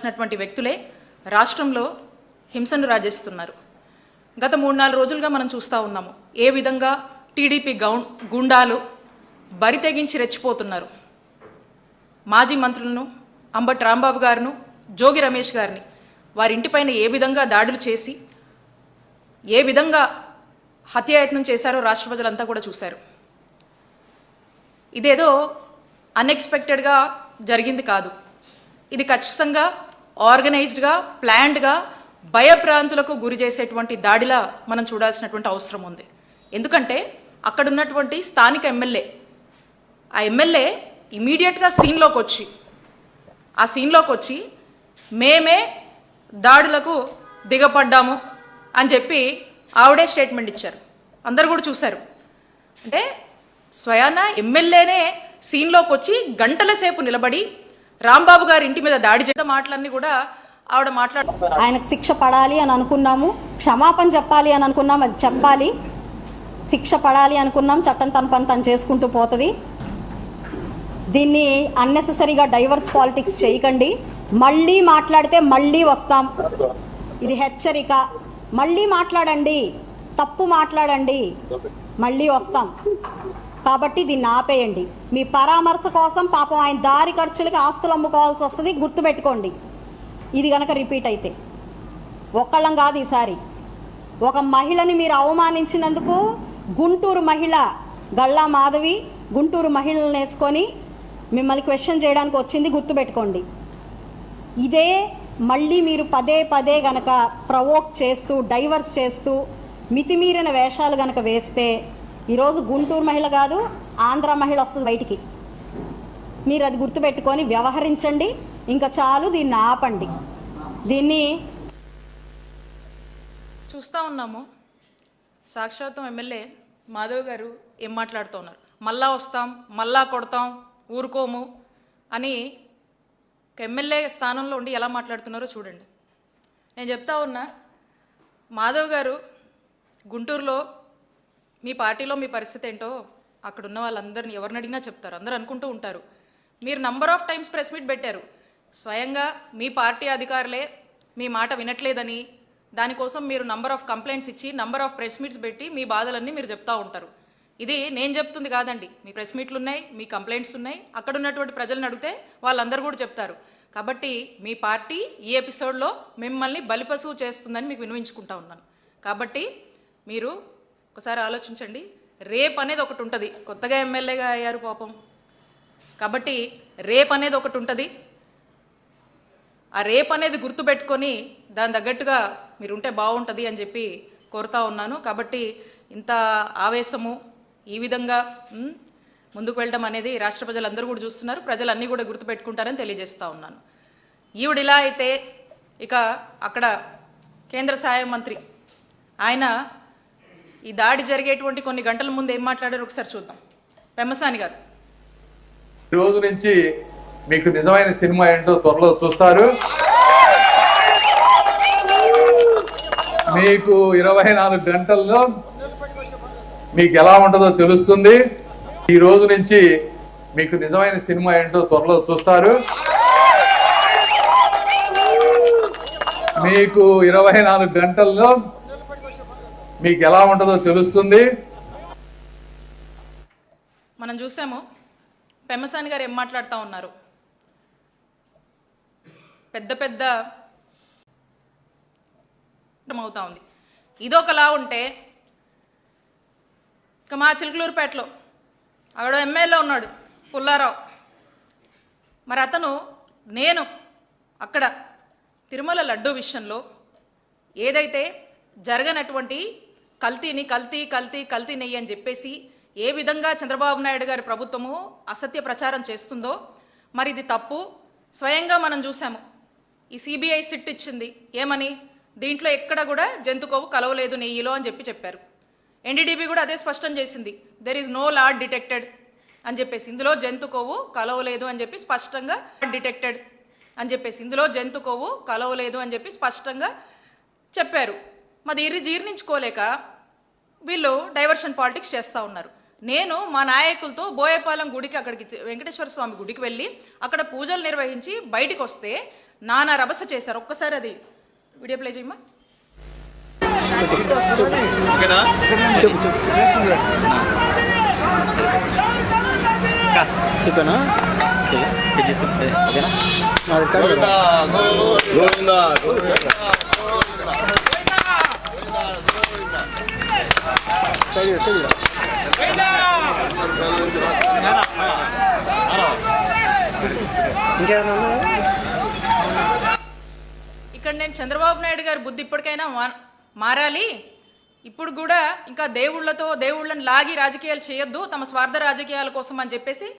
ఉన్నటువంటి వ్యక్తులే రాష్ట్రంలో హింసను రాజేస్తున్నారు. గత 3-4 రోజులుగా మనం చూస్తూ ఉన్నాము ఏ విధంగా టీడీపీ గుండాలు బరి తెగించి రెచ్చిపోతున్నారు. మాజీ మంత్రులను అంబటి రాంబాబు గారును జోగి రమేష్ గారిని వారి ఇంటిపైన ఏ విధంగా దాడులు చేసి ఏ విధంగా హత్యాయత్నం చేశారో రాష్ట్ర ప్రజలంతా కూడా చూశారు. ఇదేదో అన్ఎక్స్పెక్టెడ్గా జరిగింది కాదు. ఇది ఖచ్చితంగా ఆర్గనైజ్డ్గా ప్లాన్డ్గా భయభ్రాంతులకు గురి చేసేటువంటి దాడిలా మనం చూడాల్సినటువంటి అవసరం ఉంది. ఎందుకంటే అక్కడ ఉన్నటువంటి స్థానిక ఎమ్మెల్యే ఆ ఎమ్మెల్యే ఇమీడియట్గా సీన్లోకి వచ్చి మేమే దాడులకు దిగపడ్డాము అని చెప్పి ఆవిడే స్టేట్మెంట్ ఇచ్చారు. అందరు కూడా చూశారు. అంటే స్వయాన ఎమ్మెల్యేనే సీన్లోకి వచ్చి గంటల సేపు నిలబడి రాంబాబు గారి ఇంటి మీద దాడి చేత మాటలన్నీ కూడా ఆవిడ ఆయనకు శిక్ష పడాలి అని అనుకున్నాము, క్షమాపణ చెప్పాలి అని అనుకున్నాం, అది చెప్పాలి. శిక్ష పడాలి అనుకున్నాం, చట్టం తన పని తను చేసుకుంటూ పోతుంది. దీన్ని అన్నెసెసరీగా డైవర్స్ పాలిటిక్స్ చేయకండి. మళ్ళీ మాట్లాడితే మళ్ళీ వస్తాం, ఇది హెచ్చరిక. మళ్ళీ మాట్లాడండి, తప్పు మాట్లాడండి, మళ్ళీ వస్తాం. కాబట్టి దీన్ని ఆపేయండి. మీ పరామర్శ కోసం పాపం ఆయన దారి ఖర్చులకి ఆస్తులు అమ్ముకోవాల్సి వస్తుంది, గుర్తుపెట్టుకోండి. ఇది కనుక రిపీట్ అయితే ఒక్కళ్ళం కాదు, ఈసారి ఒక మహిళని మీరు అవమానించినందుకు గుంటూరు మహిళ గళ్ళా మాధవి గుంటూరు మహిళలను వేసుకొని మిమ్మల్ని క్వశ్చన్ చేయడానికి వచ్చింది, గుర్తుపెట్టుకోండి. ఇదే మళ్ళీ మీరు పదే పదే గనక ప్రవోక్ చేస్తూ డైవర్స్ చేస్తూ మితిమీరిన వేషాలు గనక వేస్తే ఈరోజు గుంటూరు మహిళ కాదు ఆంధ్ర మహిళ వస్తుంది బయటికి. మీరు అది గుర్తుపెట్టుకొని వ్యవహరించండి. ఇంకా చాలు, దీన్ని ఆపండి. దీన్ని చూస్తూ ఉన్నాము. సాక్షాత్తం ఎమ్మెల్యే మాధవ్ గారు ఏం మాట్లాడుతూ ఉన్నారు, మళ్ళా వస్తాం, మళ్ళా కొడతాం, ఊరుకోము అని ఒక ఎమ్మెల్యే స్థానంలో ఉండి ఎలా మాట్లాడుతున్నారో చూడండి. నేను చెప్తా ఉన్నా, మాధవ్ గారు గుంటూరులో మీ పార్టీలో మీ పరిస్థితి ఏంటో అక్కడ ఉన్న వాళ్ళందరినీ ఎవరిని అడిగినా చెప్తారు, అందరూ అనుకుంటూ ఉంటారు. మీరు number of times press meet పెట్టారు. స్వయంగా మీ పార్టీ అధికారులే మీ మాట వినట్లేదని దానికోసం మీరు నంబర్ ఆఫ్ కంప్లైంట్స్ ఇచ్చి నంబర్ ఆఫ్ ప్రెస్ మీట్స్ పెట్టి మీ బాధలన్నీ మీరు చెప్తా ఉంటారు. ఇది నేను చెప్తుంది కాదండి, మీ ప్రెస్ మీట్లు ఉన్నాయి, మీ కంప్లైంట్స్ ఉన్నాయి. అక్కడ ఉన్నటువంటి ప్రజలను అడిగితే వాళ్ళందరూ కూడా చెప్తారు. కాబట్టి మీ పార్టీ ఈ ఎపిసోడ్లో మిమ్మల్ని బలిపశువు చేస్తుందని మీకు వినిపించుకుంటా ఉన్నాను. కాబట్టి మీరు ఒకసారి ఆలోచించండి. రేప్ అనేది ఒకటి ఉంటుంది, కొత్తగా ఎమ్మెల్యేగా అయ్యారు పాపం. కాబట్టి రేప్ అనేది ఒకటి ఉంటుంది. ఆ రేప్ అనేది గుర్తుపెట్టుకొని దాని తగ్గట్టుగా మీరు ఉంటే బాగుంటుంది అని చెప్పి కోరుతా ఉన్నాను. కాబట్టి ఇంత ఆవేశము ఈ విధంగా ముందుకు వెళ్ళడం అనేది రాష్ట్ర ప్రజలందరూ కూడా చూస్తున్నారు, ప్రజలన్నీ కూడా గుర్తుపెట్టుకుంటారని తెలియజేస్తూ ఉన్నాను. ఈవిడిలా అయితే ఇక అక్కడ కేంద్ర సహాయ మంత్రి ఆయన ఈ దాడి జరిగేటువంటి కొన్ని గంటల ముందు ఏం మాట్లాడారు ఒకసారి చూద్దాం. పెమ్మసాని గారు, ఈ రోజు నుంచి మీకు నిజమైన సినిమా ఏంటో త్వరలో చూస్తారు. మీకు 24 గంటల్లో మీకు ఎలా ఉంటుందో తెలుస్తుంది. ఈ రోజు నుంచి మీకు నిజమైన సినిమా ఏంటో త్వరలో చూస్తారు. మీకు 24 గంటల్లో మీకు ఎలా ఉంటుందో తెలుస్తుంది. మనం చూసాము పెమ్మసాని గారు ఏం మాట్లాడుతూ ఉన్నారు. పెద్ద పెద్ద అవుతా ఉంది. ఇదొకలా ఉంటే ఇక మా చిలకలూరుపేటలో అక్కడ ఎమ్మెల్యే ఉన్నాడు పుల్లారావు. మరి అతను నేను అక్కడ తిరుమల లడ్డూ విషయంలో ఏదైతే జరగనటువంటి కల్తీని కల్తీ నెయ్యి అని చెప్పేసి ఏ విధంగా చంద్రబాబు నాయుడు గారి ప్రభుత్వము అసత్య ప్రచారం చేస్తుందో మరి ఇది తప్పు. స్వయంగా మనం చూసాము, ఈ సిబిఐ సిట్ ఇచ్చింది ఏమని, దీంట్లో ఎక్కడ కూడా జంతుకోవు కలవలేదు నెయ్యిలో అని చెప్పారు. ఎన్డీడీబీ కూడా అదే స్పష్టం చేసింది, there is no load detected అని చెప్పేసి, ఇందులో జంతుకోవు కలవలేదు అని చెప్పి స్పష్టంగా డిటెక్టెడ్ అని చెప్పేసి, ఇందులో జంతుకోవు కలవలేదు అని చెప్పి స్పష్టంగా చెప్పారు. మరి ఇది జీర్ణించుకోలేక వీళ్ళు డైవర్షన్ పాలిటిక్స్ చేస్తూ ఉన్నారు. నేను మా నాయకులతో బోయపాలెం గుడికి, అక్కడికి వెంకటేశ్వర స్వామి గుడికి వెళ్ళి అక్కడ పూజలు నిర్వహించి బయటికి వస్తే నానా రభస చేశారు. ఒక్కసారి అది వీడియో ప్లే చేయమ్మా. చెప్పనా ఇక్కడ నేను చంద్రబాబు నాయుడు గారి బుద్ధి ఇప్పటికైనా మారాలి. ఇప్పుడు కూడా ఇంకా దేవుళ్ళని లాగి రాజకీయాలు చేయొద్దు, తమ స్వార్థ రాజకీయాల కోసం అని చెప్పేసి